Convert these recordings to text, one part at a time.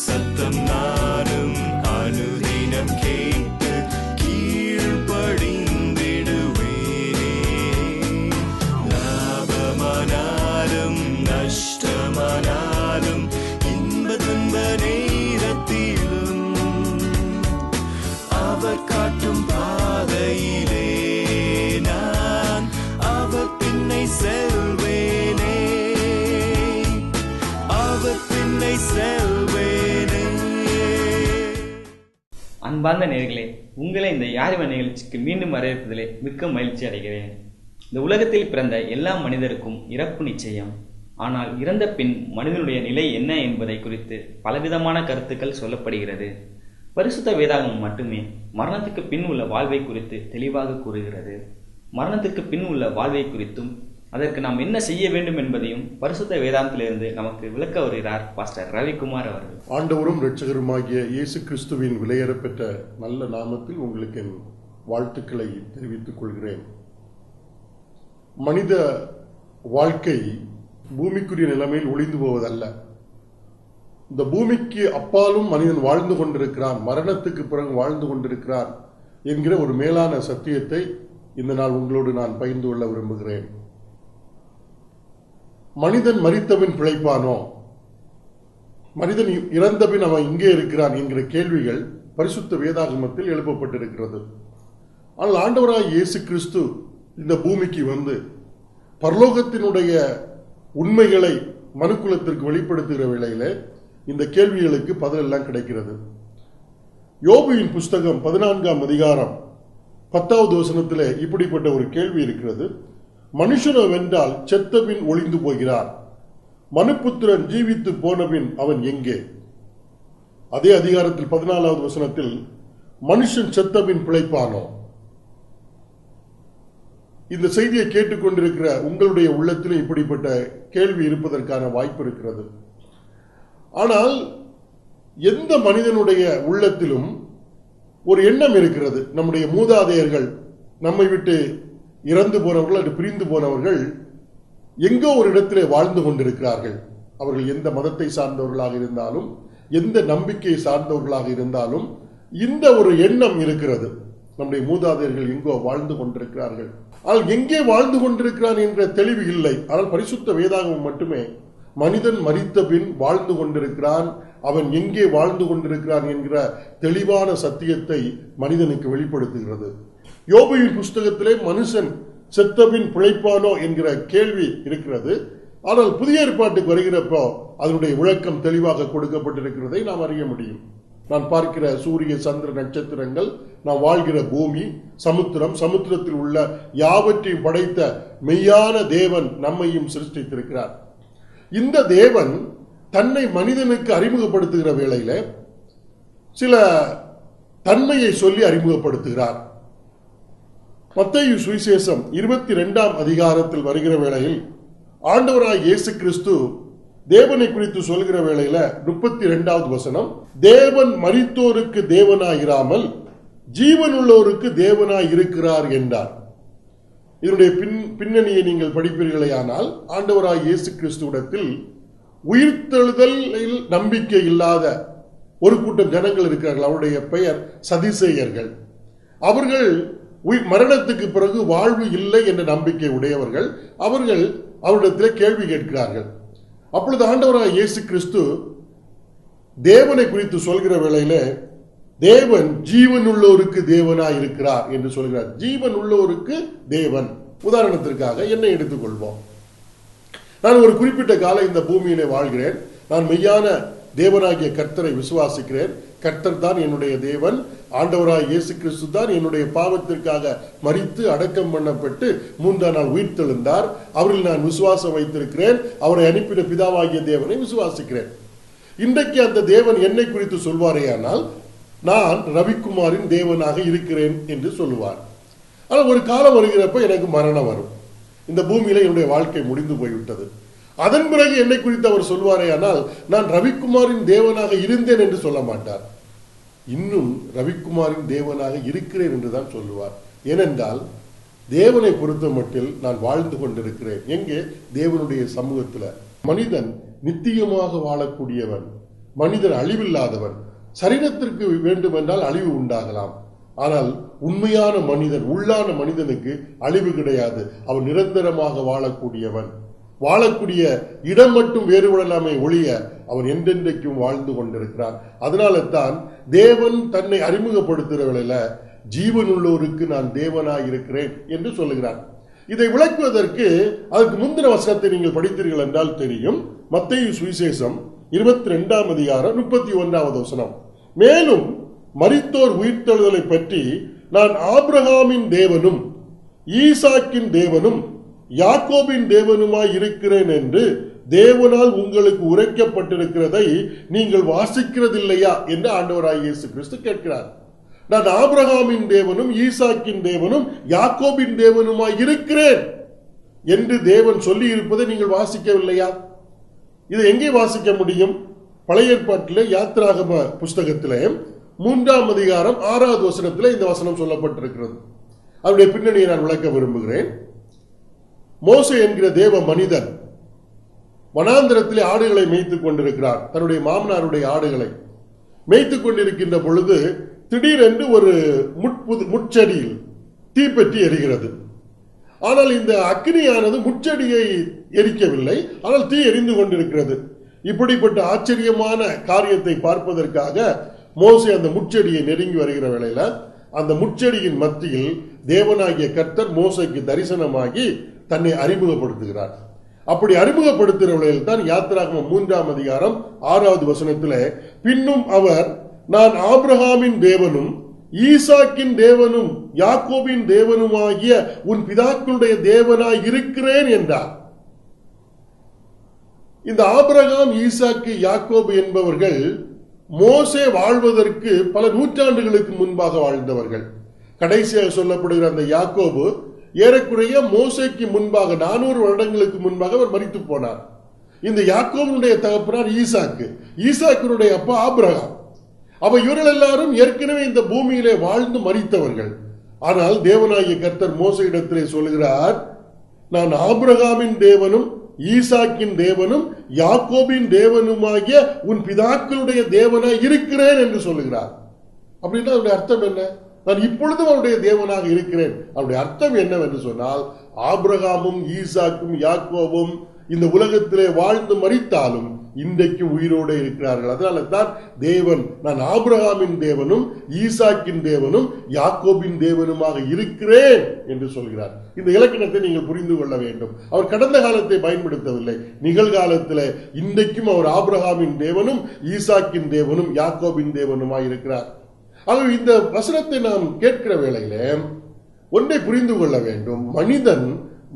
சத்தம் நானும் அனுதினம் கேட்டு கீழ்ப்படிந்திடுவேனே. லாபமானாலும் நஷ்டமானாலும் இன்ப துன்ப நேரத்திலும் அவர் காட்டும் பாதையிலே நான் அவர் பின்னை செல்வேனே, அவர் பின்னை செல்வேனே. அன்பார்ந்த நேயர்களே, உங்களை இந்த யாரிவன் நிகழ்ச்சிக்கு மீண்டும் வரவேற்பதிலே மிக்க மகிழ்ச்சி அடைகிறேன். இந்த உலகத்தில் பிறந்த எல்லா மனிதருக்கும் இறப்பு நிச்சயம். ஆனால் இறந்த பின் மனிதனுடைய நிலை என்ன என்பதை குறித்து பலவிதமான கருத்துக்கள் சொல்லப்படுகிறது. பரிசுத்த வேதாகமம் மட்டுமே மரணத்துக்கு பின் உள்ள வாழ்வை குறித்து தெளிவாக கூறுகிறது. மரணத்துக்கு பின் உள்ள வாழ்வை குறித்தும் அதற்கு நாம் என்ன செய்ய வேண்டும் என்பதையும் பரிசுத்த வேதாந்தத்திலிருந்து நமக்கு விளக்க வருகிறார் பாஸ்டர் ரவிக்குமார் அவர்கள். ஆண்டவரும் இரட்சகருமாகிய இயேசு கிறிஸ்துவின் விலையேறப்பெற்ற நல்ல நாமத்தில் உங்களுக்கு என் வாழ்த்துக்களை தெரிவித்துக் கொள்கிறேன். மனித வாழ்க்கை பூமிக்குரிய நிலைமையில் ஒளிந்து போவதல்ல. இந்த பூமிக்கு அப்பாலும் மனிதன் வாழ்ந்து கொண்டிருக்கிறான், மரணத்துக்கு பிறகு வாழ்ந்து கொண்டிருக்கிறான் என்கிற ஒரு மேலான சத்தியத்தை இந்த நாள் உங்களோடு நான் பகிர்ந்து கொள்ள விரும்புகிறேன். மனிதன் மரித்தபின் பிழைப்பானோ, மனிதன் இறந்தபின் அவன் இங்கே இருக்கிறான் என்கிற கேள்விகள் பரிசுத்த வேதாகமத்தில் எழுப்பப்பட்டிருக்கிறது. ஆனால் ஆண்டவராய் இயேசு கிறிஸ்து இந்த பூமிக்கு வந்து பரலோகத்தினுடைய உண்மைகளை மனுக்குலத்திற்கு வெளிப்படுத்துகிற வேளையில இந்த கேள்விகளுக்கு பதில் எல்லாம் கிடைக்கிறது. யோபுவின் புஸ்தகம் 14ஆம் அதிகாரம் 10வது வசனத்திலே இப்படிப்பட்ட ஒரு கேள்வி இருக்கிறது. மனுஷனோ வென்றால் செத்தபின் ஒளிந்து போகிறார், மனுப்புத்திரன் ஜீவித்து போனபின் அவன் எங்கே? அதே அதிகாரத்தில் 14வது வசனத்தில் மனுஷன் செத்தபின் பிழைப்பானோ? இந்த செய்தியை கேட்டுக்கொண்டிருக்கிற உங்களுடைய உள்ளத்திலும் இப்படிப்பட்ட கேள்வி இருப்பதற்கான வாய்ப்பு இருக்கிறது. ஆனால் எந்த மனிதனுடைய உள்ளத்திலும் ஒரு எண்ணம் இருக்கிறது. நம்முடைய மூதாதையர்கள், நம்மை விட்டு இறந்து போனவர்கள் அல்லது பிரிந்து போனவர்கள் எங்கோ ஒரு இடத்திலே வாழ்ந்து கொண்டிருக்கிறார்கள். அவர்கள் எந்த மதத்தை சார்ந்தவர்களாக இருந்தாலும், எந்த நம்பிக்கையை சார்ந்தவர்களாக இருந்தாலும் இந்த ஒரு எண்ணம் இருக்கிறது. நம்முடைய மூதாதையர்கள் எங்கோ வாழ்ந்து கொண்டிருக்கிறார்கள். ஆனால் எங்கே வாழ்ந்து கொண்டிருக்கிறான் என்ற தெளிவு இல்லை. ஆனால் பரிசுத்த வேதாகமம் மட்டுமே மனிதன் மரித்த பின் வாழ்ந்து கொண்டிருக்கிறான், அவன் எங்கே வாழ்ந்து கொண்டிருக்கிறான் என்கிற தெளிவான சத்தியத்தை மனிதனுக்கு வெளிப்படுத்துகிறது. யோபுவின் புஸ்தகத்திலே மனுஷன் செத்தபின் பிழைப்பானோ என்கிற கேள்வி இருக்கிறது. ஆனால் புதிய ஏற்பாட்டுக்கு வருகிறப்போ அதனுடைய விளக்கம் தெளிவாக கொடுக்கப்பட்டிருக்கிறதை நாம் அறிய முடியும். நான் பார்க்கிற சூரிய சந்திர நட்சத்திரங்கள், நாம் வாழ்கிற பூமி, சமுத்திரம், சமுத்திரத்தில் உள்ள யாவற்றையும் படைத்த மெய்யான தேவன் நம்மையும் சிருஷ்டித்திருக்கிறார். இந்த தேவன் தன்னை மனிதனுக்கு அறிமுகப்படுத்துகிற வேளையில சில தன்மையை சொல்லி அறிமுகப்படுத்துகிறார். மத்தேயு சுவிசேஷம் 22ஆம் அதிகாரத்தில் வருகிற வேளையில் ஆண்டவராய் இயேசு கிறிஸ்து தேவனை குறித்து சொல்கிற வேளையில 32வது வசனம், தேவன் மரித்தோருக்கு தேவனாயிராமல் ஜீவனுள்ளோருக்கு தேவனாய் இருக்கிறார் என்றார். இதனுடைய பின்னணியை நீங்கள் படிப்பீர்களேயானால் ஆண்டவராய் இயேசு கிறிஸ்துவிடத்தில் உயிர்த்தெழுதலில் நம்பிக்கை இல்லாத ஒரு கூட்டம் ஜனங்கள் இருக்கிறார்கள். அவருடைய பெயர் சதிசேயர்கள். அவர்கள் மரணத்துக்கு பிறகு வாழ்வு இல்லை என்ற நம்பிக்கை உடையவர்கள். அவர்கள் அவரிடத்தில் கேள்வி கேட்கிறார்கள். அப்பொழுது ஆண்டவராய் இயேசு கிறிஸ்து தேவனை குறித்து சொல்கிற வேளையில தேவன் ஜீவனுள்ளோருக்கு தேவனாய் இருக்கிறார் என்று சொல்கிறார். ஜீவன் உள்ளோருக்கு தேவன். உதாரணத்திற்காக என்னை எடுத்துக்கொள்வோம். நான் ஒரு குறிப்பிட்ட காலம் இந்த பூமியிலே வாழ்கிறேன். நான் மெய்யான தேவனாகிய கர்த்தரை விசுவாசிக்கிறேன். கர்த்தர் தான் என்னுடைய தேவன். ஆண்டவராய் இயேசு கிறிஸ்து தான் என்னுடைய பாவத்திற்காக மரித்து அடக்கம் பண்ணப்பட்டு 3ஆம் நாள் உயிர்த்தெழுந்தார். அவரில் நான் விசுவாசம் வைத்திருக்கிறேன். அவரை அனுப்பின பிதாவாகிய தேவனை விசுவாசிக்கிறேன். இன்றைக்கு அந்த தேவன் என்னை குறித்து சொல்வாரேயானால் நான் ரவிக்குமாரின் தேவனாக இருக்கிறேன் என்று சொல்லுவார். ஆனால் ஒரு காலம் வருகிறப்ப எனக்கு மரணம் வரும், இந்த பூமியில என்னுடைய வாழ்க்கை முடிந்து போய்விட்டது. அதன் பிறகு என்னை குறித்து அவர் சொல்வாரேயானால் நான் ரவிக்குமாரின் தேவனாக இருந்தேன் என்று சொல்ல மாட்டார், இன்னும் ரவிக்குமாரின் தேவனாக இருக்கிறேன் என்றுதான் சொல்லுவார். ஏனென்றால் தேவனை பொறுத்த மட்டில் நான் வாழ்ந்து கொண்டிருக்கிறேன். எங்கே? தேவனுடைய சமூகத்தில். மனிதன் நித்தியமாக வாழக்கூடியவன், மனிதன் அழிவில்லாதவன். சரீரத்திற்கு வேண்டுமென்றால் அழிவு உண்டாகலாம், ஆனால் உண்மையான மனிதன், உள்ளான மனிதனுக்கு அழிவு கிடையாது. அவன் நிரந்தரமாக வாழக்கூடியவன். வாழக்கூடிய இடம் மட்டும் வேறுபடலாமே ஒழிய அவன் என்றென்றைக்கும் வாழ்ந்து கொண்டிருக்கிறான். அதனால தான் தேவன் தன்னை அறிமுகப்படுத்துகிற வேளையில ஜீவனுள்ளோருக்கு நான் தேவனாய் இருக்கிறேன் என்று சொல்லுகிறான். இதை விளக்குவதற்கு அதற்கு முந்தின வசனத்தை நீங்கள் படித்தீர்கள் என்றால் தெரியும். மத்தேயு சுவிசேஷம் 22ஆம் அதிகாரம் 31வது வசனம். மேலும் மரித்தோர் உயிர்த்தெழுதலை பற்றி நான் ஆபிரகாமின் தேவனும் ஈசாக்கின் தேவனும் யாக்கோபின் தேவனுமாய் இருக்கிறேன் என்று தேவனால் உங்களுக்கு உரைக்கப்பட்டிருக்கிறதை நீங்கள் வாசிக்கிறதில்லையா என்று ஆண்டவராகிய இயேசு கிறிஸ்து கேட்கிறார். நான் ஆபிரகாமின் தேவனும் ஈசாக்கின் தேவனும் யாக்கோபின் தேவனுமாய் இருக்கிறேன் என்று தேவன் சொல்லி இருப்பதை நீங்கள் வாசிக்கவில்லையா? இதை எங்கே வாசிக்க முடியும்? பழைய ஏற்பாட்டிலே யாத்திராகம புஸ்தகத்திலே 3ஆம் அதிகாரம் 6வது வசனத்திலே இந்த வசனம் சொல்லப்பட்டிருக்கிறது. அவருடைய பின்னணியை நான் விளக்க விரும்புகிறேன். மோசே என்கிற தேவ மனிதன் வனாந்திரத்திலே ஆடுகளை மேய்த்துக் கொண்டிருக்கிறார். தன்னுடைய மாமனாருடைய ஆடுகளை மேய்த்துக் கொண்டிருக்கின்ற பொழுது திடீரென்று ஒரு முட்செடியில் தீப்பற்றி எரிகிறது. ஆனால் இந்த அக்னியானது முட்செடியை எரிக்கவில்லை, ஆனால் தீ எரிந்து கொண்டிருக்கிறது. இப்படிப்பட்ட ஆச்சரியமான காரியத்தை பார்ப்பதற்காக மோசே அந்த முட்செடியை நெருங்கி வருகிற வேளையில அந்த முட்செடியின் மத்தியில் தேவனாகிய கர்த்தர் மோசேக்கு தரிசனமாகி தன்னை அறிமுகப்படுத்துகிறார். அப்படி அறிமுகப்படுத்துகிற வேளையில் தான் யாத்திராகமம் 3ஆம் அதிகாரம் 6வது வசனத்திலே பின்னும் அவர் நான் ஆபிரகாமின் தேவனும் ஈசாக்கின் தேவனும் யாக்கோபின் தேவனுமாகிய உன் பிதாக்களுடைய தேவனாய் இருக்கிறேன் என்றார். இந்த ஆபிரகாம், ஈசாக்கு, யாக்கோபு என்பவர்கள் மோசே வாழ்வதற்கு பல நூற்றாண்டுகளுக்கு முன்பாக வாழ்ந்தவர்கள். கடைசியாக சொல்லப்படுகிற அந்த யாக்கோபு ஏறக்குறைய மோசேக்கு முன்பாக 400 வருடங்களுக்கு முன்பாக அவர் மரித்து போனார். இந்த யாக்கோபுடைய தகப்பனார் ஈசாக்கு, ஈசாக்கினுடைய அப்பா ஆபிரகாம். அவ இவர்கள் எல்லாரும் ஏற்கனவே இந்த பூமியிலே வாழ்ந்து மரித்தவர்கள். ஆனால் தேவனாகிய கர்த்தர் மோசே இடத்திலே சொல்லுகிறார், நான் ஆபிரகாமின் தேவனும் ஈசாக்கின் தேவனும் யாக்கோபின் தேவனுமாகிய உன் பிதாக்களுடைய தேவனாய் இருக்கிறேன் என்று சொல்லுகிறார். அப்படின்னா அவருடைய அர்த்தம் என்ன? நான் இப்பொழுதும் அவருடைய தேவனாக இருக்கிறேன். அவருடைய அர்த்தம் என்னவென்று சொன்னால், ஆபிரகாமும் ஈசாக்கும் யாக்கோபும் இந்த உலகத்திலே வாழ்ந்து மரித்தாலும் இன்றைக்கும் உயிரோடு இருக்கிறார்கள். அதனால தான் தேவன் நான் ஆபிரகாமின் தேவனும் ஈசாக்கின் தேவனும் யாக்கோபின் தேவனுமாக இருக்கிறேன் என்று சொல்கிறார். இந்த இலக்கணத்தை நீங்கள் புரிந்து கொள்ள வேண்டும். அவர் கடந்த காலத்தை பயன்படுத்தவில்லை, நிகழ்காலத்தில் இன்றைக்கும் அவர் ஆபிரகாமின் தேவனும் ஈசாக்கின் தேவனும் யாக்கோபின் தேவனுமாய் இருக்கிறார். ஆகவே இந்த வசனத்தை நாம் கேட்கிற வேளையிலே ஒன்றை புரிந்து கொள்ள வேண்டும். மனிதன்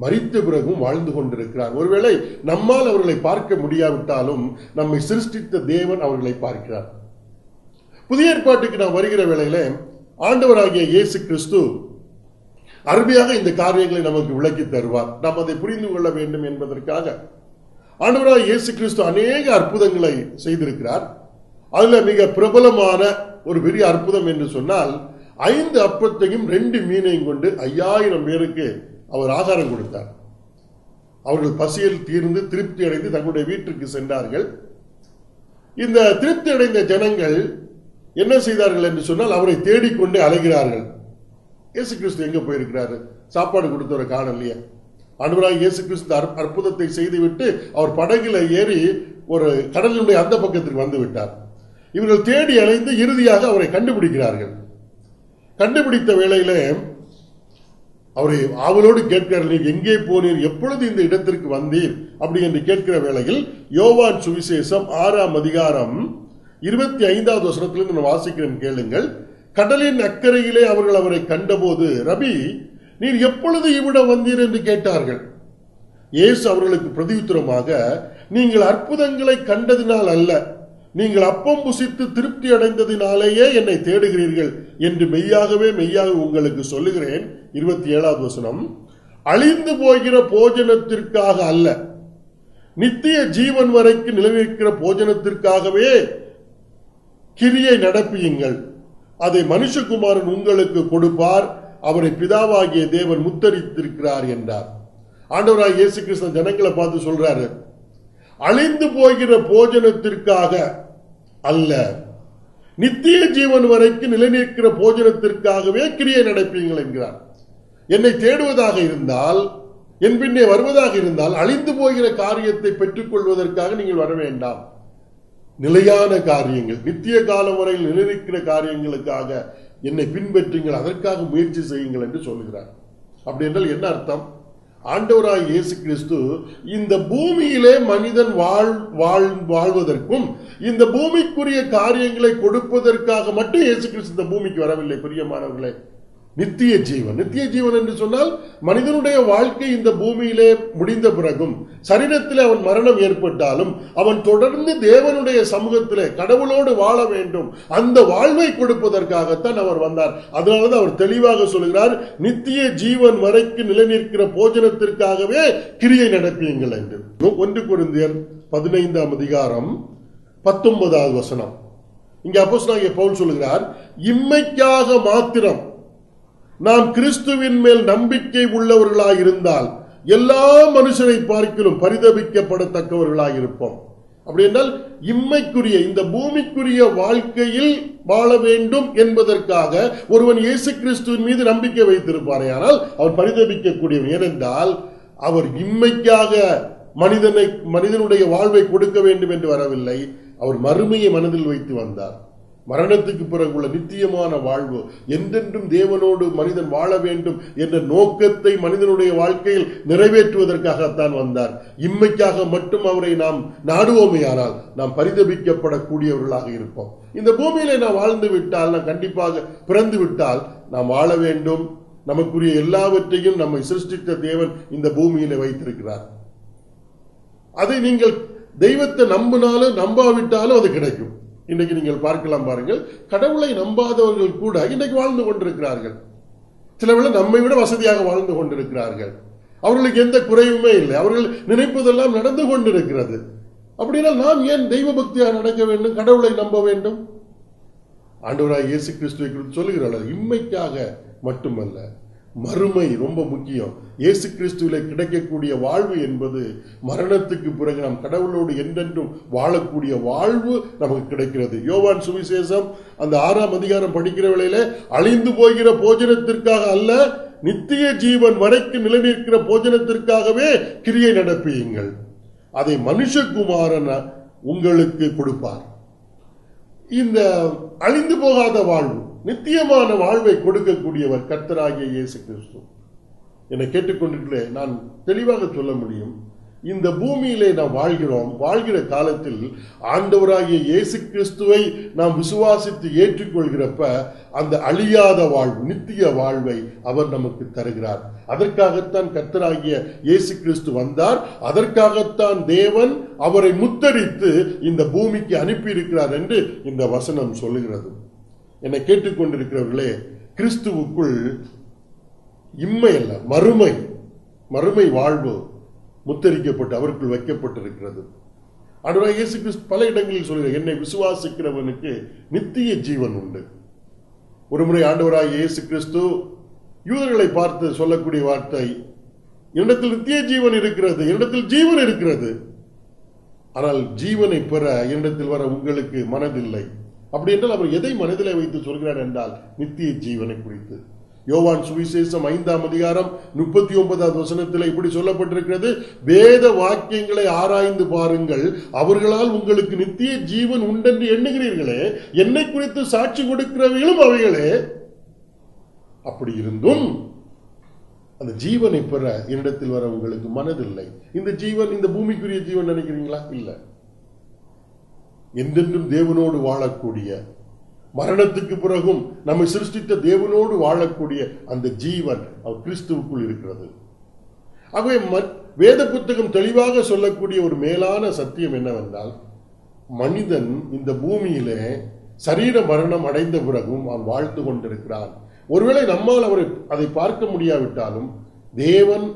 மரித்த பிறகும் வாழ்ந்து கொண்டிருக்கிறார். ஒருவேளை நம்மால் அவர்களை பார்க்க முடியாவிட்டாலும் நம்மை சிருஷ்டித்த தேவன் அவர்களை பார்க்கிறார். புதிய ஏற்பாட்டுக்கு நாம் வருகிற வேளையிலே ஆண்டவராகிய இயேசு கிறிஸ்து அருமையாக இந்த காரியங்களை நமக்கு விளக்கி தருவார். நாம் அதை புரிந்து கொள்ள வேண்டும் என்பதற்காக ஆண்டவராகிய இயேசு கிறிஸ்து அநேக அற்புதங்களை செய்திருக்கிறார். அதுல மிக பிரபலமான ஒரு பெரிய அற்புதம் என்று சொன்னால் 5 அப்பத்தையும் 2 மீனையும் கொண்டு 5000 பேருக்கு அவர் ஆகாரம் கொடுத்தார். அவர்கள் பசியில் தீர்ந்து திருப்தி அடைந்து தங்களுடைய வீட்டிற்கு சென்றார்கள். இந்த திருப்தி அடைந்த ஜனங்கள் என்ன செய்தார்கள் என்று சொன்னால் அவரை தேடிக்கொண்டே அலைகிறார்கள். இயேசு கிறிஸ்து எங்க போயிருக்கிறாரு? சாப்பாடு கொடுத்தவரை காணலையே. ஆண்டவராகிய இயேசு கிறிஸ்து அற்புதத்தை செய்துவிட்டு அவர் படகுல ஏறி ஒரு கடலினுடைய அந்த பக்கத்திற்கு வந்து விட்டார். இவர்கள் தேடி அலைந்து இறுதியாக அவரை கண்டுபிடிக்கிறார்கள். கண்டுபிடித்த வேளையிலே அவரை ஆவலோடு கேட்கிறார்கள், நீர் எங்கே போனீர், எப்பொழுது இந்த இடத்திற்கு வந்தீர் அப்படி என்று கேட்கிற வேளையில் யோவான் சுவிசேஷம் 6ஆம் அதிகாரம் 25வது வசனத்திலிருந்து நான் வாசிக்கிறேன், கேளுங்கள். கடலின் அக்கறையிலே அவர்கள் அவரை கண்டபோது, ரபி, நீர் எப்பொழுது இவ்விடம் வந்தீர் என்று கேட்டார்கள். இயேசு அவர்களுக்கு பிரதியுத்தரமாக, நீங்கள் அற்புதங்களை கண்டதினால் அல்ல, நீங்கள் அப்பம் புசித்து திருப்தி அடைந்ததினாலேயே என்னை தேடுகிறீர்கள் என்று மெய்யாகவே உங்களுக்கு சொல்லுகிறேன். 27வது வசனம், அழிந்து போகிற போஜனத்திற்காக அல்ல, நித்திய ஜீவன் வரைக்கும் நிலைநிற்கிற போஜனத்திற்காகவே கிரியை நடப்பியுங்கள். அதை மனுஷகுமாரன் உங்களுக்கு கொடுப்பார், அவரை பிதாவாகிய தேவன் முத்தரித்திருக்கிறார் என்றார். ஆண்டவராய் இயேசு கிறிஸ்து ஜனங்களை பார்த்து சொல்றாரு, அழிந்து போகிற போஜனத்திற்காக அல்ல, நித்திய ஜீவன் வரைக்கும் நிலைநிற்கிற போஜனத்திற்காகவே கிரியை நடப்பீங்கள் என்கிறார். என்னை தேடுவதாக இருந்தால், என் பின்னே வருவதாக இருந்தால், அழிந்து போகிற காரியத்தை பெற்றுக் கொள்வதற்காக நீங்கள் வர வேண்டாம். நிலையான காரியங்கள், நித்திய காலம் வரையில் நிலைநிற்கிற காரியங்களுக்காக என்னை பின்பற்றுங்கள், அதற்காக முயற்சி செய்யுங்கள் என்று சொல்லுகிறார். அப்படி என்றால் என்ன அர்த்தம்? ஆண்டவராய் இயேசு கிறிஸ்து இந்த பூமியிலே மனிதன் வாழ்வதற்கும் இந்த பூமிக்குரிய காரியங்களை கொடுப்பதற்காக மட்டும் இயேசு கிறிஸ்து இந்த பூமிக்கு வரவில்லை. பிரியமானவர்களே, நித்திய ஜீவன் என்று சொன்னால் மனிதனுடைய வாழ்க்கை இந்த பூமியிலே முடிந்த பிறகும், சரீரத்தில் அவன் மரணம் ஏற்பட்டாலும் அவன் தொடர்ந்து தேவனுடைய சமூகத்திலே கடவுளோடு வாழ வேண்டும். அந்த வாழ்வை கொடுப்பதற்காகத்தான் அவர் வந்தார். அதனாலதான் அவர் தெளிவாக சொல்கிறார், நித்திய ஜீவன் வரைக்கும் நிலைநிற்கிற போஜனத்திற்காகவே கிரியை நடப்பீங்கள் என்று. 1 கொரிந்தியர் 15ஆம் அதிகாரம் 19வது வசனம். இங்க அப்போஸ்தலனாகிய பவுல் சொல்கிறார், இம்மைக்காக மாத்திரம் நாம் கிறிஸ்துவின் மேல் நம்பிக்கை உள்ளவர்களாய் இருந்தால் எல்லா மனுஷரை பார்க்கிலும் பரிதபிக்கப்படத்தக்கவர்களாய் இருப்போம். அப்படி என்றால் இம்மைக்குரிய இந்த பூமிக்குரிய வாழ்க்கையில் வாழ வேண்டும் என்பதற்காக ஒருவன் இயேசு கிறிஸ்துவின் மீது நம்பிக்கை வைத்திருப்பாரே, ஆனால் அவர் பரிதபிக்கக்கூடியவன். ஏனென்றால் அவர் இம்மைக்காக மனிதனுடைய வாழ்வை கொடுக்க வேண்டும் என்று வரவில்லை, அவர் மறுமையை மனதில் வைத்து வந்தார். மரணத்துக்கு பிறகுள்ள நித்தியமான வாழ்வு, என்றென்றும் தேவனோடு மனிதன் வாழ வேண்டும் என்ற நோக்கத்தை மனிதனுடைய வாழ்க்கையில் நிறைவேற்றுவதற்காகத்தான் வந்தார். இம்மைக்காக மட்டும் அவரை நாம் நாடுவோமேயானால் நாம் பரிதபிக்கப்படக்கூடியவர்களாக இருப்போம். இந்த பூமியிலே நாம் வாழ்ந்து விட்டால், நாம் கண்டிப்பாக பிறந்து விட்டால் நாம் வாழ வேண்டும். நமக்குரிய எல்லாவற்றையும் நம்மை சிருஷ்டித்த தேவன் இந்த பூமியிலே வைத்திருக்கிறார். அதை நீங்கள் தெய்வத்தை நம்பினாலும் நம்பாவிட்டாலும் அது கிடைக்கும். இன்றைக்கு நீங்கள் பார்க்கலாம், பாருங்கள், கடவுளை நம்பாதவர்கள் கூட இன்றைக்கு வாழ்ந்து கொண்டிருக்கிறார்கள். சில வேளை நம்மை விட வசதியாக வாழ்ந்து கொண்டிருக்கிறார்கள். அவர்களுக்கு எந்த குறைவுமே இல்லை, அவர்கள் நினைப்பதெல்லாம் நடந்து கொண்டிருக்கிறது. அப்படின்னா நாம் ஏன் தெய்வ பக்தியாக நடக்க வேண்டும், கடவுளை நம்ப வேண்டும்? ஆண்டவராய் இயேசு கிறிஸ்துவை குறித்து சொல்லுகிறார்கள், இம்மைக்காக மட்டுமல்ல, மறுமை ரொம்ப முக்கியம். இயேசு கிறிஸ்துவிலே கிடைக்கக்கூடிய வாழ்வு என்பது மரணத்துக்கு பிறகு நாம் கடவுளோடு என்றென்றும் வாழக்கூடிய வாழ்வு நமக்கு கிடைக்கிறது. யோவான் சுவிசேஷம் அந்த 6ஆம் அதிகாரம் படிக்கிற வேளையில, அழிந்து போகிற போஜனத்திற்காக அல்ல, நித்திய ஜீவன் வரைக்கும் நிலைநிற்கிற போஜனத்திற்காகவே கிரியை நடப்பியுங்கள், அதை மனுஷகுமாரன் உங்களுக்கு கொடுப்பார். இந்த அழிந்து போகாத வாழ்வு, நித்தியமான வாழ்வை கொடுக்கக்கூடியவர் கர்த்தராகிய இயேசு கிறிஸ்து. என்னை கேட்டுக்கொண்டிருக்கிறேன், நான் தெளிவாக சொல்ல முடியும். இந்த பூமியிலே நாம் வாழ்கிற காலத்தில் ஆண்டவராகிய இயேசு கிறிஸ்துவை நாம் விசுவாசித்து ஏற்றுக்கொள்கிறப்ப அந்த அழியாத வாழ்வு, நித்திய வாழ்வை அவர் நமக்கு தருகிறார். அதற்காகத்தான் கர்த்தராகிய இயேசு கிறிஸ்து வந்தார். அதற்காகத்தான் தேவன் அவரை முத்தரித்து இந்த பூமிக்கு அனுப்பி இருக்கிறார் என்று இந்த வசனம் சொல்லுகிறது. என்னை கேட்டுக்கொண்டிருக்கிறவர்களே, கிறிஸ்துவுக்குள் இம்மை அல்ல, மறுமை வாழ்வு முத்தரிக்கப்பட்டு அவருக்குள் வைக்கப்பட்டிருக்கிறது. ஆண்டவராகிய இயேசு கிறிஸ்து பல இடங்களில் சொல்கிறார், என்னை விசுவாசிக்கிறவனுக்கு நித்திய ஜீவன் உண்டு. ஒருமுறை ஆண்டவராகிய இயேசு கிறிஸ்து யூதர்களை பார்த்து சொல்லக்கூடிய வார்த்தை, என்னிடத்தில் நித்திய ஜீவன் இருக்கிறது, என்னிடத்தில் ஜீவன் இருக்கிறது, ஆனால் ஜீவனை பெற என்னிடத்தில் வர உங்களுக்கு மனதில்லை. அப்படி என்றால் அவர் எதை மனதிலே வைத்து சொல்கிறார் என்றால் நித்திய ஜீவனை குறித்து. யோவான் சுவிசேஷம் 5ஆம் அதிகாரம் 39வது வசனத்தில் இப்படி சொல்லப்பட்டிருக்கிறது, வேத வாக்கியங்களை ஆராய்ந்து பாருங்கள், அவர்களால் உங்களுக்கு நித்திய ஜீவன் உண்டென்று எண்ணுகிறீர்களே, என்னை குறித்து சாட்சி கொடுக்கிறவர்களும் அவைகளே. அப்படி இருந்தும் அந்த ஜீவனை பெற என்னிடத்தில் வர உங்களுக்கு மனதில்லை. இந்த ஜீவன் இந்த பூமிக்குரிய ஜீவன் நினைக்கிறீங்களா? இல்லை, என்றென்றும் தேவனோடு வாழக்கூடிய, மரணத்துக்கு பிறகும் நம்மை சிருஷ்டித்த தேவனோடு வாழக்கூடிய அந்த ஜீவன் அவர் கிறிஸ்துவுக்குள் இருக்கிறது. ஆகவே வேத புத்தகம் தெளிவாக சொல்லக்கூடிய ஒரு மேலான சத்தியம் என்னவென்றால், மனிதன் இந்த பூமியிலே சரீர மரணம் அடைந்த பிறகும் அவன் வாழ்ந்து கொண்டிருக்கிறான். ஒருவேளை நம்மால் அதை பார்க்க முடியாவிட்டாலும் தேவன்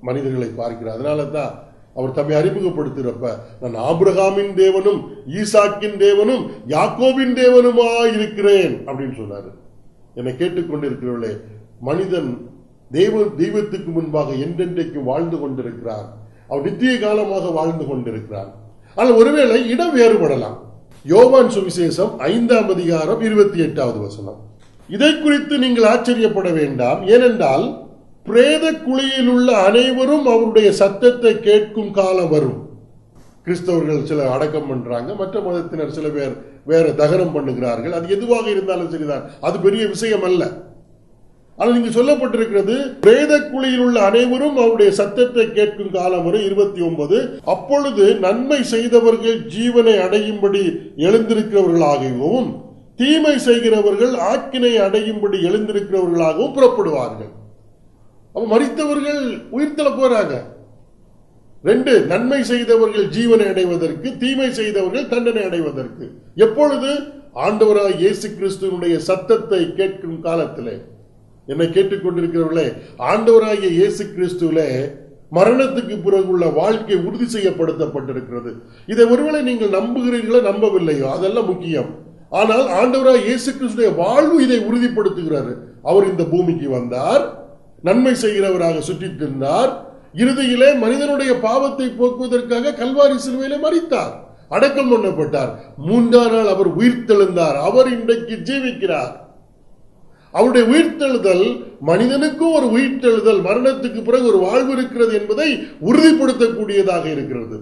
மனிதர்களை பார்க்கிறார். அதனால தான் அவர் தம்மை அறிமுகப்படுத்துகிறப்ப, நான் ஆபிரகாமின் தேவனும் ஈசாக்கின் தேவனும் யாக்கோபின் தேவனுமா இருக்கிறேன் அப்படின்னு சொன்னாரு. என்னை கேட்டுக்கொண்டிருக்கிறவர்களே, மனிதன் தெய்வத்துக்கு முன்பாக என்றென்றைக்கும் வாழ்ந்து கொண்டிருக்கிறான். அவன் நித்திய காலமாக வாழ்ந்து கொண்டிருக்கிறான். ஆனால் ஒருவேளை இடம் வேறுபடலாம். யோவான் சுவிசேஷம் 5ஆம் அதிகாரம் 28வது வசனம். இதை குறித்து நீங்கள் ஆச்சரியப்பட வேண்டாம், ஏனென்றால் பிரேத குழியில் உள்ள அனைவரும் அவருடைய சத்தத்தை கேட்கும் காலம் வரும். கிறிஸ்தவர்கள் சில அடக்கம் பண்றாங்க, மற்ற மதத்தினர் சில பேர் வேற தகனம் பண்ணுகிறார்கள். அது எதுவாக இருந்தாலும் சரிதான், அது பெரிய விஷயம் அல்ல. ஆனால் இங்கு சொல்லப்பட்டிருக்கிறது, பிரேத குழியில் உள்ள அனைவரும் அவருடைய சத்தத்தை கேட்கும் காலம் வரும். 29, அப்பொழுது நன்மை செய்தவர்கள் ஜீவனை அடையும்படி எழுந்திருக்கிறவர்களாகவும் தீமை செய்கிறவர்கள் ஆக்கினை அடையும்படி எழுந்திருக்கிறவர்களாகவும் புறப்படுவார்கள். மரித்தவர்கள் உயிர்த்தெழ போறாங்க. 2, நன்மை செய்தவர்கள் ஜீவனை அடைவதற்கு, தீமை செய்தவர்கள் தண்டனை அடைவதற்கு. எப்பொழுது? ஆண்டவராய் இயேசு கிறிஸ்துவினுடைய சத்தத்தை கேட்கும் காலத்திலே. என்னை கேட்டுக்கொண்டிருக்கிறவர்களே, ஆண்டவராகிய இயேசு கிறிஸ்துவிலே மரணத்துக்கு பிறகு உள்ள வாழ்க்கை உறுதி செய்யப்படுத்தப்பட்டிருக்கிறது. இதை ஒருவேளை நீங்கள் நம்புகிறீர்களோ நம்பவில்லையோ அதெல்லாம் முக்கியம். ஆனால் ஆண்டவராய் இயேசு கிறிஸ்துடைய வாழ்வு இதை உறுதிப்படுத்துகிறார். அவர் இந்த பூமிக்கு வந்தார், நன்மை செய்கிறவராக சுற்றித் திரிந்தார், இறுதியிலே மனிதனுடைய பாவத்தை போக்குவதற்காக கல்வாரி சிலுவையிலே மரித்தார், அடக்கம் பண்ணப்பட்டார். 3ஆம் நாள் அவர் உயிர்த்தெழுந்தார். அவர் இன்றைக்கு ஜீவிக்கிறார். அவருடைய உயிர்த்தெழுதல் மனிதனுக்கும் ஒரு உயிர்த்தெழுதல், மரணத்துக்கு பிறகு ஒரு வாழ்வு இருக்கிறது என்பதை உறுதிப்படுத்தக்கூடியதாக இருக்கிறது.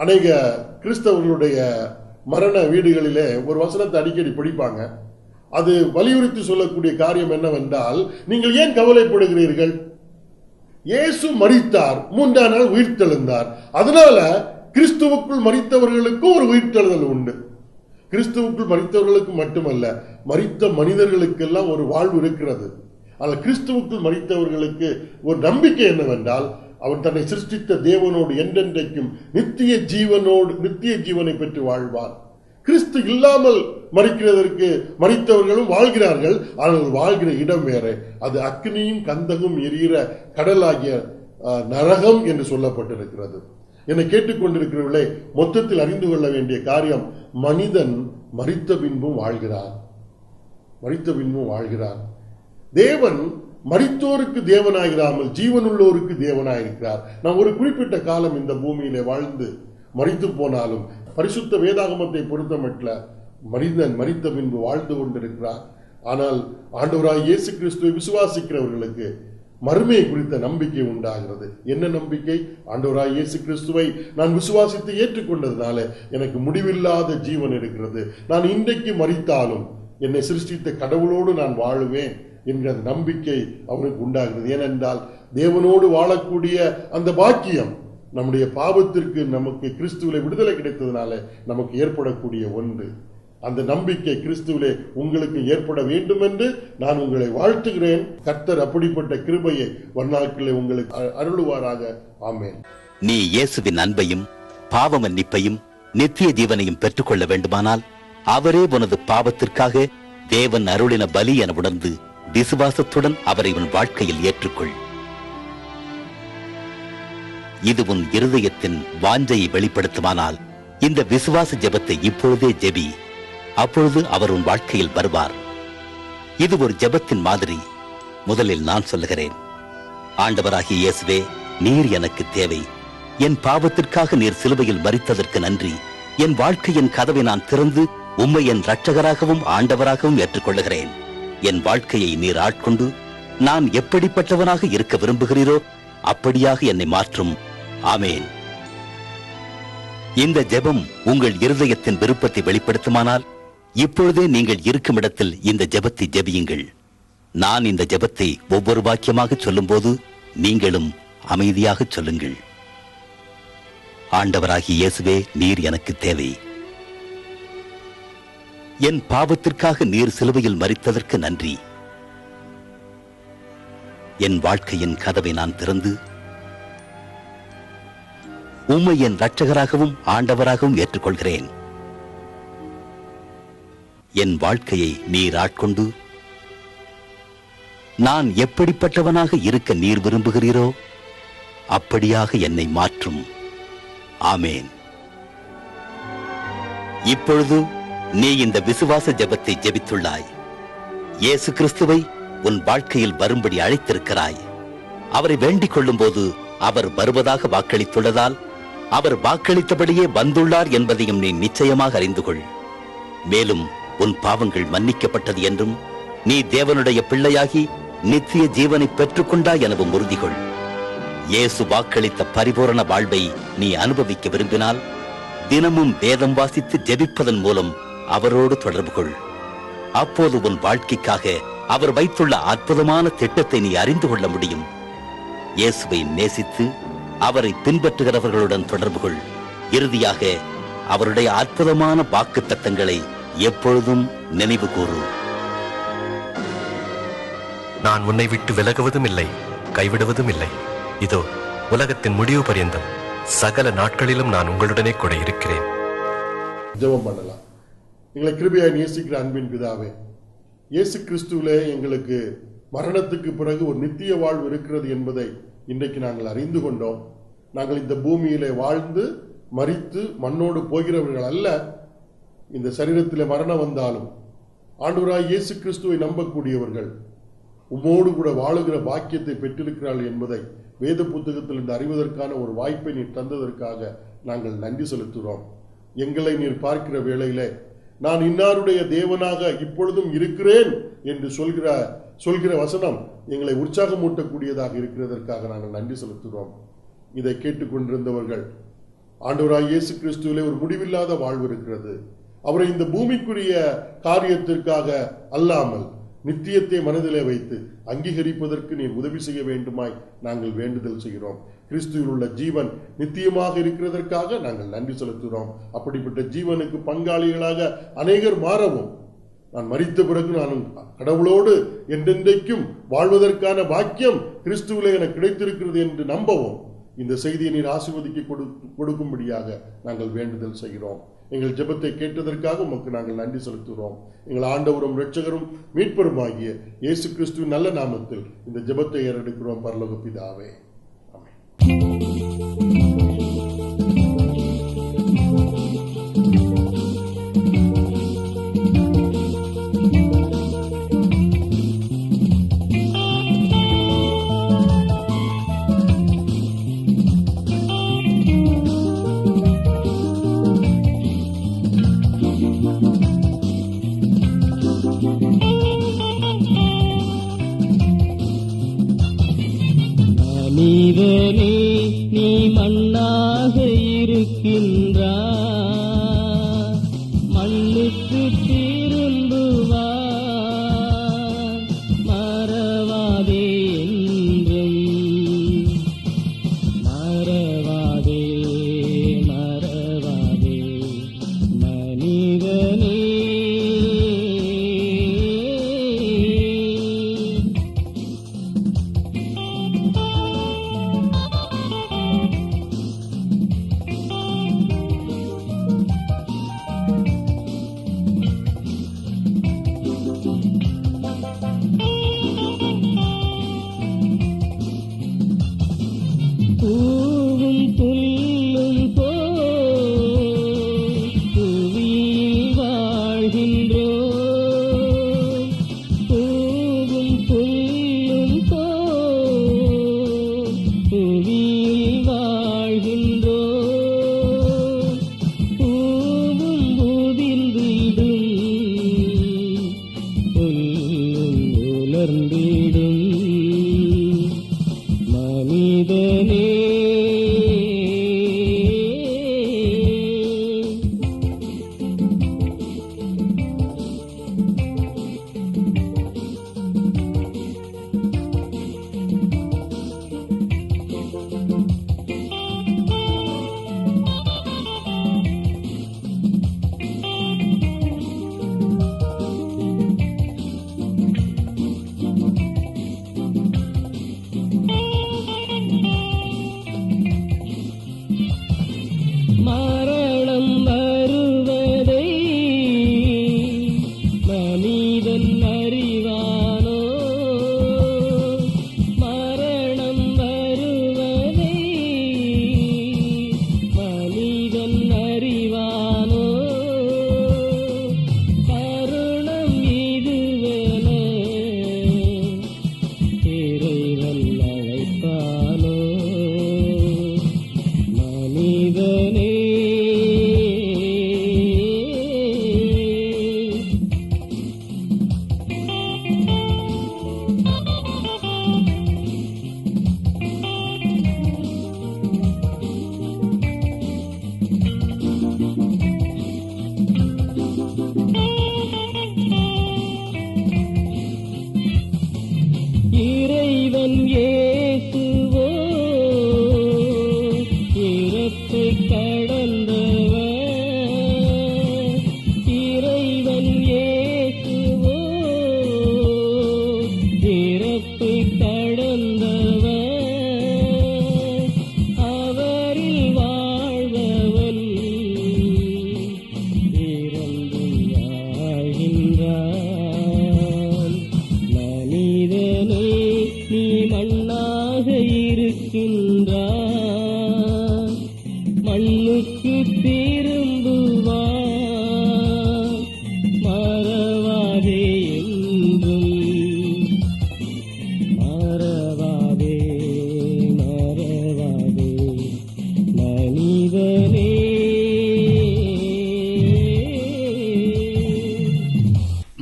அநேக கிறிஸ்தவர்களுடைய மரண வீடுகளிலே ஒரு வசனத்தை அடிக்கடி படிப்பாங்க. அது வலியுறுத்தி சொல்லக்கூடிய காரியம் என்னவென்றால், நீங்கள் ஏன் கவலைப்படுகிறீர்கள்? இயேசு மரித்தார், 3ஆம் நாள் உயிர்த்தெழுந்தார். அதனால கிறிஸ்துவுக்குள் மரித்தவர்களுக்கும் ஒரு உயிர்த்தெழுதல் உண்டு. கிறிஸ்துவுக்குள் மரித்தவர்களுக்கு மட்டுமல்ல, மரித்த மனிதர்களுக்கெல்லாம் ஒரு வாழ்வு இருக்கிறது. ஆனால் கிறிஸ்துவுக்குள் மரித்தவர்களுக்கு ஒரு நம்பிக்கை என்னவென்றால், அவன் தன்னை சிருஷ்டித்த தேவனோடு என்றென்றைக்கும் நித்திய ஜீவனை பெற்று வாழ்வார். கிறிஸ்து இல்லாமல் மரிக்கிறதற்கு மரித்தவர்களும் வாழ்கிறார்கள். ஆனால் வாழ்கிற இடம் வேற. அது அக்னியும் கந்தகும் எரிகிற கடலாகிய நரகம் என்று சொல்லப்பட்டிருக்கிறது. என்னை கேட்டுக்கொண்டிருக்கிறவர்களே, மொத்தத்தில் அறிந்து கொள்ள வேண்டிய காரியம், மனிதன் மரித்த பின்பும் வாழ்கிறார். மரித்த பின்பும் வாழ்கிறார். தேவன் மரித்தோருக்கு தேவனாயிராமல் ஜீவனுள்ளோருக்கு தேவனாயிருக்கிறார். நாம் ஒரு குறிப்பிட்ட காலம் இந்த பூமியிலே வாழ்ந்து மரித்து போனாலும் பரிசுத்த வேதாகமத்தை பொறுத்தமட்டில் மனிதன் மரித்த பின்பு வாழ்ந்து கொண்டிருக்கிறார். ஆனால் ஆண்டவராய் இயேசு கிறிஸ்துவை விசுவாசிக்கிறவர்களுக்கு மறுமையை குறித்த நம்பிக்கை உண்டாகிறது. என்ன நம்பிக்கை? ஆண்டவராய் இயேசு கிறிஸ்துவை நான் விசுவாசித்து ஏற்றுக்கொண்டதுனால எனக்கு முடிவில்லாத ஜீவன் இருக்கிறது. நான் இன்றைக்கு மரித்தாலும் என்னை சிருஷ்டித்த கடவுளோடு நான் வாழுவேன் என்கிற நம்பிக்கை அவனுக்கு உண்டாகிறது. ஏனென்றால் தேவனோடு வாழக்கூடிய அந்த பாக்கியம் நம்முடைய பாவத்திற்கு நமக்கு கிறிஸ்துவிலே விடுதலை கிடைத்ததுனால நமக்கு ஏற்படக்கூடிய ஒன்று. அந்த நம்பிக்கை கிறிஸ்துவிலே உங்களுக்கு ஏற்பட வேண்டும் என்று நான் உங்களை வாழ்த்துகிறேன். கர்த்தர் அப்படிப்பட்ட கிருபையை வந்நாட்களே உங்களுக்கு அருளுவாராக. ஆமென். நீ இயேசுவின் அன்பையும் பாவ மன்னிப்பையும் நித்திய ஜீவனையும் பெற்றுக்கொள்ள வேண்டுமானால் அவரே உனது பாவத்திற்காக தேவன் அருளின பலி என உணர்ந்து விசுவாசத்துடன் அவரை உன் வாழ்க்கையில் ஏற்றுக்கொள். இது உன் இருதயத்தின் வாஞ்சையை வெளிப்படுத்துமானால் இந்த விசுவாச ஜெபத்தை இப்பொழுதே ஜெபி. அப்பொழுது அவர் உன் வாழ்க்கையில் வருவார். இது ஒரு ஜெபத்தின் மாதிரி. முதலில் நான் சொல்லுகிறேன். ஆண்டவராகிய இயேசுவே, நீர் எனக்கு தேவை. என் பாவத்திற்காக நீர் சிலுவையில் மரித்ததற்கு நன்றி. என் வாழ்க்கையின் கதவை நான் திறந்து உம்மை என் இரட்சகராகவும் ஆண்டவராகவும் ஏற்றுக்கொள்ளுகிறேன். என் வாழ்க்கையை நீர் ஆட்கொண்டு நான் எப்படிப்பட்டவனாக இருக்க விரும்புகிறீரோ அப்படியாக என்னை மாற்றும். ஆமேன். இந்த ஜெபம் உங்கள் இருதயத்தின் விருப்பத்தை வெளிப்படுத்துமானால் இப்பொழுதே நீங்கள் இருக்கும் இடத்தில் இந்த ஜெபத்தை ஜெபியுங்கள். நான் இந்த ஜெபத்தை ஒவ்வொரு வாக்கியமாக சொல்லும்போது நீங்களும் அமைதியாக சொல்லுங்கள். ஆண்டவராகிய இயேசுவே, நீர் எனக்கு தேவை. என் பாவத்திற்காக நீர் சிலுவையில் மரித்ததற்கு நன்றி. என் வாழ்க்கையின் கதவை நான் திறந்து உம்மை என் இரட்சகராகவும் ஆண்டவராகவும் ஏற்றுக்கொள்கிறேன். என் வாழ்க்கையை நீர் ஆட்கொண்டு நான் எப்படிப்பட்டவனாக இருக்க நீர் விரும்புகிறீரோ அப்படியாக என்னை மாற்றும். ஆமேன். இப்பொழுது நீ இந்த விசுவாச ஜெபத்தை ஜெபித்துள்ளாய். இயேசு கிறிஸ்துவை உன் வாழ்க்கையில் வரும்படி அழைத்திருக்கிறாய். அவரை வேண்டிக் கொள்ளும் போது அவர் வருவதாக வாக்களித்துள்ளதால் அவர் வாக்களித்தபடியே வந்துள்ளார் என்பதையும் நீ நிச்சயமாக அறிந்து கொள். மேலும் உன் பாவங்கள் மன்னிக்கப்பட்டது என்றும் நீ தேவனுடைய பிள்ளையாகி நித்திய ஜீவனை பெற்றுக்கொண்டாய் எனவும் உறுதிகொள். இயேசு வாக்களித்த பரிபூரண வாழ்வை நீ அனுபவிக்க விரும்பினால் தினமும் வேதம் வாசித்து ஜெபிப்பதன் மூலம் அவரோடு தொடர்பு கொள். அப்போது உன் வாழ்க்கைக்காக அவர் வைத்துள்ள அற்புதமான திட்டத்தை நீ அறிந்து கொள்ள முடியும். இயேசுவை நேசித்து அவரை பின்பற்றுகிறவர்களுடன் தொடர்பு கொள். இறுதியாக அவருடைய அற்புதமான வாக்குத்தத்தங்களை எப்பொழுதும் நினைவு கூறு. நான் உன்னை விட்டு விலகுவதும் இல்லை, கைவிடுவதும் இல்லை. இதோ உலகத்தின் முடிவு பரியந்தம் சகல நாட்களிலும் நான் உங்களுடனே கூட இருக்கிறேன். ஜெபம் பண்ணலாம். எங்களை கிருபையாய் நேசிக்கிற அன்பின் பிதாவே, இயேசு கிறிஸ்துவிலே எங்களுக்கு மரணத்துக்கு பிறகு ஒரு நித்திய வாழ்வு இருக்கிறது என்பதை இன்றைக்கு நாங்கள் அறிந்து கொண்டோம். நாங்கள் இந்த பூமியிலே வாழ்ந்து மரித்து மண்ணோடு போகிறவர்கள் அல்ல. இந்த சரீரத்தில் மரணம் வந்தாலும் ஆண்டவராய் இயேசு கிறிஸ்துவை நம்பக்கூடியவர்கள் உம்மோடு கூட வாழுகிற பாக்கியத்தை பெற்றிருக்கிறார்கள் என்பதை வேத புத்தகத்தில் இந்த அறிவதற்கான ஒரு வாய்ப்பை நீர் தந்ததற்காக நாங்கள் நன்றி செலுத்துகிறோம். எங்களை நீர் பார்க்கிற வேளையிலே நான் இன்னாருடைய தேவனாக இப்பொழுதும் இருக்கிறேன் என்று சொல்கிற வசனம் எங்களை உற்சாகமூட்டக்கூடியதாக இருக்கிறதற்காக நாங்கள் நன்றி செலுத்துகிறோம். இதை கேட்டுக்கொண்டிருந்தவர்கள் ஆண்டவராய் இயேசு கிறிஸ்துவிலே ஒரு முடிவில்லாத வாழ்வு இருக்கிறது, அவரை இந்த பூமிக்குரிய காரியத்திற்காக அல்லாமல் நித்தியத்தை மனதிலே வைத்து அங்கீகரிப்பதற்கு நீர் உதவி செய்ய வேண்டுமாய் நாங்கள் வேண்டுதல் செய்கிறோம். கிறிஸ்துவில் உள்ள ஜீவன் நித்தியமாக இருக்கிறதற்காக நாங்கள் நன்றி செலுத்துகிறோம். அப்படிப்பட்ட ஜீவனுக்கு பங்காளிகளாக அநேகர் மாறவும், நான் மரித்த பிறகு நான் கடவுளோடு என்றென்றைக்கும் வாழ்வதற்கான பாக்கியம் கிறிஸ்துவிலே எனக்கு கிடைத்திருக்கிறது என்று நம்பவும் இந்த செய்தியை நீர் ஆசீர்வதிக்க கொடுக்கும்படியாக நாங்கள் வேண்டுதல் செய்கிறோம். எங்கள் ஜெபத்தை கேட்டதற்காக உமக்கு நாங்கள் நன்றி செலுத்துகிறோம். எங்கள் ஆண்டவரும் இரட்சகரும் மீட்பருமாகிய இயேசு கிறிஸ்துவின் நல்ல நாமத்தில் இந்த ஜெபத்தை ஏறெடுக்கிறோம் பரலோக பிதாவே. மனிதனே நீ மண்ணாக இருக்கின்றாய், மண்ணுக்கு திரும்புவாய். மறவாதே என்றும், மறவாதே மறவாதே மனிதனே.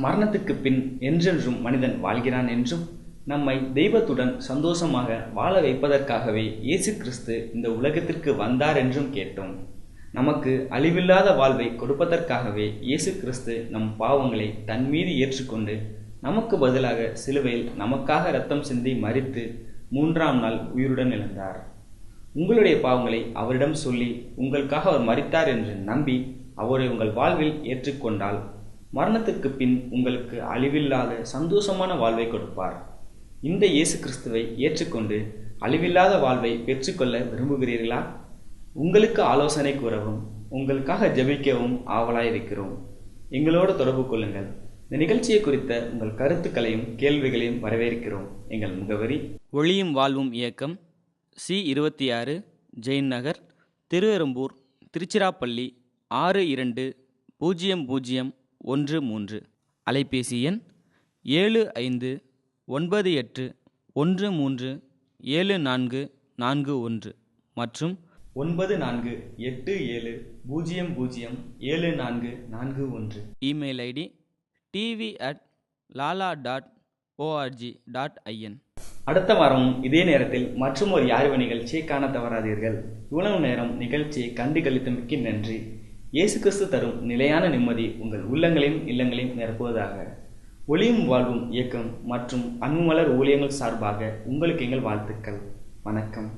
மரணத்துக்கு பின் என்றென்றும் மனிதன் வாழ்கிறான் என்றும் நம்மை தெய்வத்துடன் சந்தோஷமாக வாழ வைப்பதற்காகவே இயேசு கிறிஸ்து இந்த உலகத்திற்கு வந்தார் என்றும் கேட்டோம். நமக்கு அழிவில்லாத வாழ்வை கொடுப்பதற்காகவே இயேசு கிறிஸ்து நம் பாவங்களை தன் மீது ஏற்றுக்கொண்டு நமக்கு பதிலாக சிலுவையில் நமக்காக இரத்தம் சிந்தி மரித்து 3ஆம் நாள் உயிருடன் எழுந்தார். உங்களுடைய பாவங்களை அவரிடம் சொல்லி உங்களுக்காக அவர் மரித்தார் என்று நம்பி அவரை உங்கள் வாழ்வில் ஏற்றுக்கொண்டால் மரணத்திற்கு பின் உங்களுக்கு அழிவில்லாத சந்தோஷமான வாழ்வை கொடுப்பார். இந்த இயேசு கிறிஸ்துவை ஏற்றுக்கொண்டு அழிவில்லாத வாழ்வை பெற்றுக்கொள்ள விரும்புகிறீர்களா? உங்களுக்கு ஆலோசனை கூறவும் உங்களுக்காக ஜெபிக்கவும் ஆவலாயிருக்கிறோம். எங்களோடு தொடர்பு கொள்ளுங்கள். இந்த நிகழ்ச்சியை குறித்த உங்கள் கருத்துக்களையும் கேள்விகளையும் வரவேற்கிறோம். எங்கள் முகவரி ஒளியும் வாழ்வும் இயக்கம், C26, ஜெயின் நகர், திருவெரும்பூர், திருச்சிராப்பள்ளி 620013. அலைபேசி எண் 7598137441 மற்றும் 9487007441. Email ID tv@lala.org.in. அடுத்த வாரம் இதே நேரத்தில் மற்றும் ஒரு யாரிவ நிகழ்ச்சியை காண தவறாதீர்கள். இவ்வளவு நேரம் நிகழ்ச்சியை கண்டு கழித்தமைக்கு நன்றி. இயேசு கிறிஸ்து தரும் நிலையான நிம்மதி உங்கள் உள்ளங்களையும் இல்லங்களையும் நிரப்புவதாக. ஒளியும் வாழ்வும் இயக்கம் மற்றும் அன்புமலர் ஊழியங்கள் சார்பாக உங்களுக்கு எங்கள் வாழ்த்துக்கள். வணக்கம்.